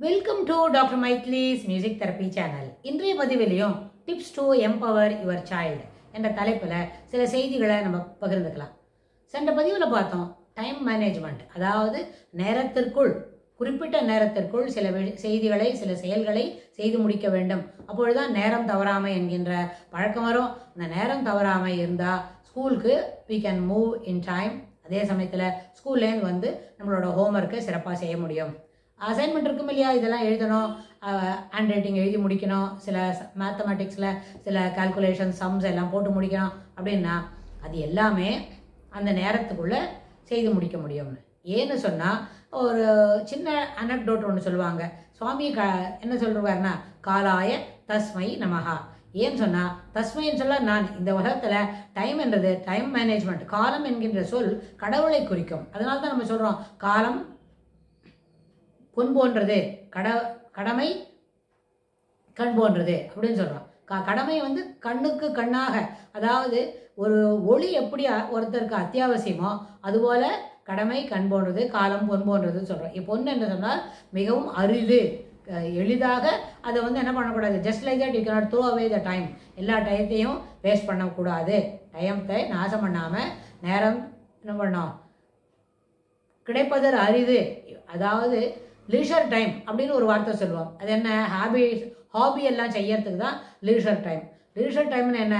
Welcome to doctor Mythili's music therapy channel. இன்றைய பதிவிலையும் tips to empower your child என்ற தலைப்பில் சில செய்திகளை நம்ம பகிர்ந்துக்கலாம். சென்ற பதிவில் பார்த்தோம் டைம் மேனேஜ்மெண்ட், அதாவது நேரத்திற்குள் குறிப்பிட்ட நேரத்திற்குள் சில செய்திகளை சில செயல்களை செய்து முடிக்க வேண்டும். அப்பொழுதுதான் நேரம் தவறாமை என்கின்ற பழக்கம் வரும். அந்த நேரம் தவறாமை இருந்தால் ஸ்கூலுக்கு we can move in time. அதே சமயத்தில் ஸ்கூல்லேருந்து வந்து நம்மளோட ஹோம்ஒர்க்கை சிறப்பாக செய்ய முடியும். அசைன்மெண்ட் இருக்கும் இல்லையா, இதெல்லாம் எழுதணும், ஹேண்ட் ரைட்டிங் எழுதி முடிக்கணும், சில மேத்தமெட்டிக்ஸில் சில கால்குலேஷன் சம்ஸ் எல்லாம் போட்டு முடிக்கணும் அப்படின்னா அது எல்லாமே அந்த நேரத்துக்குள்ளே செய்து முடிக்க முடியும்னு. ஏன்னு சொன்னால் ஒரு சின்ன அனக்டோட் ஒன்று சொல்லுவாங்க. சுவாமி என்ன சொல்லுவாருன்னா காலாய தஸ்மை நமஹா. ஏன்னு சொன்னால் தஸ்மைன்னு சொல்ல நான் இந்த உலகத்தில் டைம் என்றது டைம் மேனேஜ்மெண்ட், காலம் என்கின்ற சொல் கடவுளை குறிக்கும். அதனால தான் நம்ம சொல்கிறோம் காலம் பொன் போன்றது, கடமை கண் போன்றது அப்படின்னு சொல்கிறோம். கடமை வந்து கண்ணுக்கு கண்ணாக, அதாவது ஒரு ஒளி எப்படி ஒருத்தருக்கு அத்தியாவசியமோ அதுபோல் கடமை கண் போன்றது, காலம் பொன் போன்றதுன்னு சொல்கிறோம். பொன் என்று சொன்னால் மிகவும் அரிது, எளிதாக அதை வந்து என்ன பண்ணக்கூடாது. Just like that you cannot throw away the time. எல்லா டயத்தையும் வேஸ்ட் பண்ணக்கூடாது. டைத்தை நாசம் பண்ணாமல் நேரம் என்ன பண்ணோம், கிடைப்பதற்கு அரிது. அதாவது லீஷர் டைம் அப்படின்னு ஒரு வார்த்தை சொல்லுவோம். அது என்ன, ஹாபி எல்லாம் செய்யறதுக்கு தான் லீஷர் டைம். லீஷர் டைம்னு என்ன,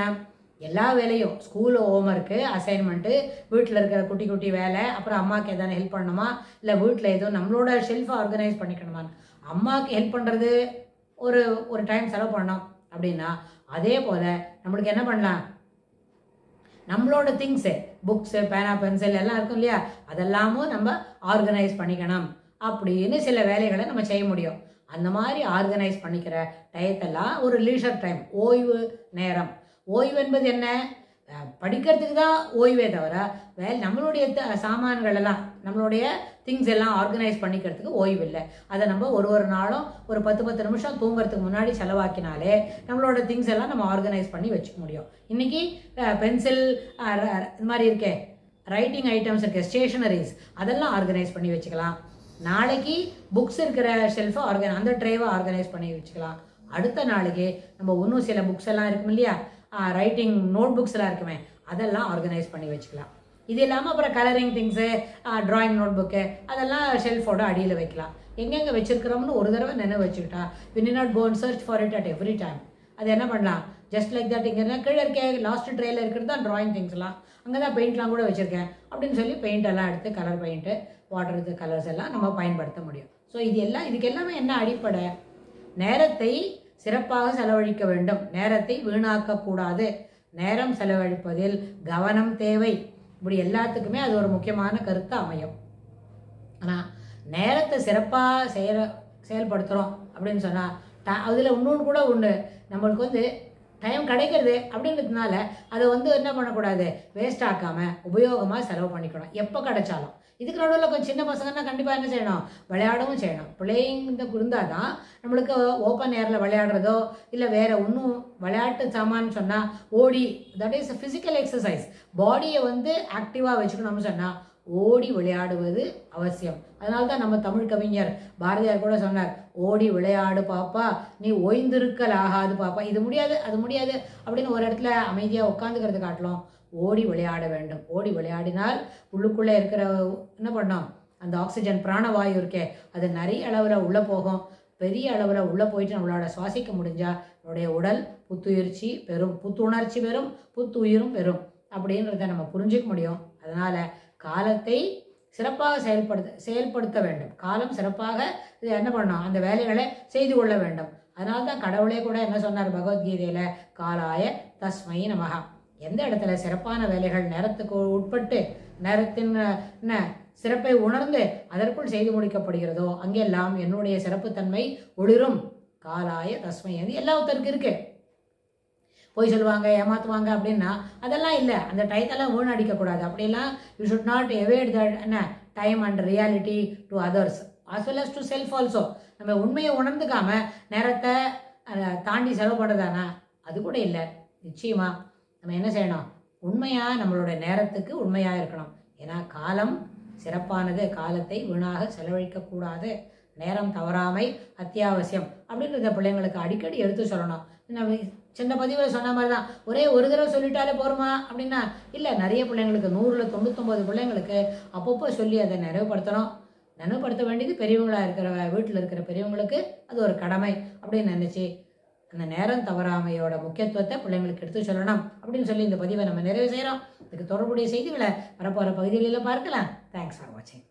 எல்லா வேலையும் ஸ்கூல் ஹோம்ஒர்க்கு, அசைன்மெண்ட்டு, வீட்டில் இருக்கிற குட்டி குட்டி வேலை, அப்புறம் அம்மாவுக்கு எதாவது ஹெல்ப் பண்ணணுமா, இல்லை வீட்டில் எதுவும் நம்மளோட ஷெல்ஃபை ஆர்கனைஸ் பண்ணிக்கணுமா, அம்மாவுக்கு ஹெல்ப் பண்ணுறது ஒரு டைம் செலவு பண்ணோம் அப்படின்னா அதே போல் நம்மளுக்கு என்ன பண்ணலாம், நம்மளோட திங்ஸு புக்ஸு பேனா பென்சில் எல்லாம் இருக்கும் இல்லையா, அதெல்லாமும் நம்ம ஆர்கனைஸ் பண்ணிக்கணும் அப்படின்னு சில வேலைகளை நம்ம செய்ய முடியும். அந்த மாதிரி ஆர்கனைஸ் பண்ணிக்கிற டயத்தெல்லாம் ஒரு லீஷர் டைம், ஓய்வு நேரம். ஓய்வு என்பது என்ன, படிக்கிறதுக்கு தான் ஓய்வே தவிர நம்மளுடைய சாமான்கள் எல்லாம் நம்மளுடைய திங்ஸ் எல்லாம் ஆர்கனைஸ் பண்ணிக்கிறதுக்கு ஓய்வு இல்லை. அதை நம்ம ஒரு நாளும் ஒரு 10 நிமிஷம் தூங்குறதுக்கு முன்னாடி செலவாக்கினாலே நம்மளோட திங்ஸ் எல்லாம் நம்ம ஆர்கனைஸ் பண்ணி வச்சுக்க முடியும். இன்னைக்கு பென்சில் இது மாதிரி இருக்கே, ரைட்டிங் ஐட்டம்ஸ் இருக்கு, ஸ்டேஷனரிஸ், அதெல்லாம் ஆர்கனைஸ் பண்ணி வச்சுக்கலாம். நாளைக்கு புக்ஸ் இருக்கிற ஷெல்ஃபை அந்த ட்ரேவை ஆர்கனைஸ் பண்ணி வச்சுக்கலாம். அடுத்த நாளைக்கு நம்ம இன்னும் சில புக்ஸ் எல்லாம் இருக்கும் இல்லையா, ரைட்டிங் நோட் புக்ஸ் எல்லாம் இருக்குமே, அதெல்லாம் ஆர்கனைஸ் பண்ணி வச்சுக்கலாம். இது இல்லாமல் அப்புறம் colouring things, drawing notebook, அதெல்லாம் ஷெல்ஃபோட அடியில் வைக்கலாம். எங்கெங்கே வச்சிருக்கிறோம்னு ஒரு தடவை நினைவு வச்சுக்கிட்டா we need not go and search for it at every time. அது என்ன பண்ணலாம், ஜஸ்ட் லைக் தட் இங்கே கீழே இருக்க லாஸ்ட் ட்ரேயில் இருக்கிறது தான் ட்ராயிங் திங்ஸ்லாம், அங்கே தான் பெயிண்ட்லாம் கூட வச்சுருக்கேன் அப்படின்னு சொல்லி பெயிண்ட் எல்லாம் எடுத்து கலர் பெயிண்ட்டு, வாட்டர் கலர்ஸ் எல்லாம் நம்ம பயன்படுத்த முடியும். ஸோ இதுக்கு எல்லாமே என்ன அடிப்படை, நேரத்தை சிறப்பாக செலவழிக்க வேண்டும், நேரத்தை வீணாக்கக்கூடாது, நேரம் செலவழிப்பதில் கவனம் தேவை. இப்படி எல்லாத்துக்குமே அது ஒரு முக்கியமான கருத்து அமையும். ஆனால் நேரத்தை சிறப்பாக செயல்படுத்துகிறோம் அப்படின்னு சொன்னால் அதில் இன்னொன்று கூட உண்டு, நம்மளுக்கு வந்து டைம் கிடைக்கிறது அப்படின்றதுனால அதை வந்து என்ன பண்ணக்கூடாது, வேஸ்ட் ஆக்காமல் உபயோகமாக செலவு பண்ணிக்கணும் எப்போ கிடைச்சாலும். இதுக்கு நடுவில் கொஞ்சம் சின்ன பசங்கன்னா கண்டிப்பாக என்ன செய்யணும், விளையாடவும் செய்யணும். பிளேயிங் இருந்தால் தான் நம்மளுக்கு ஓப்பன் ஏரில் விளையாடுறதோ இல்லை வேறு இன்னும் விளையாட்டு சாமான்னு சொன்னால் ஓடி, தட் இஸ் ஃபிசிக்கல் எக்ஸசைஸ், பாடியை வந்து ஆக்டிவாக வச்சுக்கணும்னு சொன்னால் ஓடி விளையாடுவது அவசியம். அதனால தான் நம்ம தமிழ் கவிஞர் பாரதியார் கூட சொன்னார், ஓடி விளையாடு பாப்பா நீ ஓய்ந்திருக்கல் ஆகாது பாப்பா. இது முடியாது அது முடியாது அப்படின்னு ஒரு இடத்துல அமைதியாக உட்காந்துக்கிறது காட்டலாம், ஓடி விளையாட வேண்டும். ஓடி விளையாடினால் உள்ளுக்குள்ளே இருக்கிற என்ன பண்ணோம், அந்த ஆக்சிஜன் பிராணவாயு இருக்கே அது நிறைய அளவில் உள்ளே போகும். பெரிய அளவில் உள்ளே போயிட்டு நம்மளோட சுவாசிக்க முடிஞ்சால் நம்மளுடைய உடல் புத்துணர்ச்சி பெறும், புத்துயிரும் பெறும் அப்படின்றத நம்ம புரிஞ்சிக்க முடியும். அதனால் காலத்தை சிறப்பாக செயல்படுத்த வேண்டும். காலம் சிறப்பாக என்ன பண்ணோம், அந்த வேலைகளை செய்து கொள்ள வேண்டும். அதனால தான் கடவுளே கூட என்ன சொன்னார் பகவத்கீதையில், காலாய தஸ்மை நமஹா. எந்த இடத்துல சிறப்பான வேலைகள் நேரத்துக்கு உட்பட்டு நேரத்தின் சிறப்பை உணர்ந்து அதற்குள் செய்து முடிக்கப்படுகிறதோ அங்கெல்லாம் என்னுடைய சிறப்புத்தன்மை ஒளிரும். காலாய தஸ்மை அது எல்லாத்தருக்கு இருக்கு. போய் சொல்லுவாங்க, ஏமாத்துவாங்க அப்படின்னா அதெல்லாம் இல்லை. அந்த டயத்தெல்லாம் வீணடிக்கக்கூடாது. அப்படிலாம் you should not evade the time and reality to others as well as to self also. நம்ம உண்மையை உணர்ந்துக்காம நேரத்தை தாண்டி செலவு பண்ணுறதானா, அது கூட இல்லை. நிச்சயமா நம்ம என்ன செய்யணும், உண்மையாக நம்மளோட நேரத்துக்கு உண்மையாக இருக்கணும். ஏன்னா காலம் சிறப்பானது, காலத்தை வீணாக செலவழிக்கக்கூடாது. நேரம் தவறாமை அத்தியாவசியம் அப்படின்றத பிள்ளைங்களுக்கு அடிக்கடி எடுத்து சொல்லணும். நம்ம சின்ன பதிவில் சொன்ன மாதிரி தான் ஒரே ஒரு தடவை சொல்லிட்டாலே போருமா அப்படின்னா இல்லை, நிறைய பிள்ளைங்களுக்கு 100ல் 99 பிள்ளைங்களுக்கு அப்பப்போ சொல்லி அதை நினைவுபடுத்த வேண்டியது பெரியவங்களாக இருக்கிற வீட்டில் இருக்கிற பெரியவங்களுக்கு அது ஒரு கடமை அப்படின்னு நினச்சி அந்த நேரம் தவறாமையோட முக்கியத்துவத்தை பிள்ளைங்களுக்கு எடுத்து சொல்லணும் அப்படின்னு சொல்லி இந்த பதிவை நம்ம நிறைவு செய்கிறோம். இதுக்கு தொடர்புடைய செய்திகளை வரப்போகிற பகுதிகளில் பார்க்கலாம். தேங்க்ஸ் ஃபார் வாட்சிங்.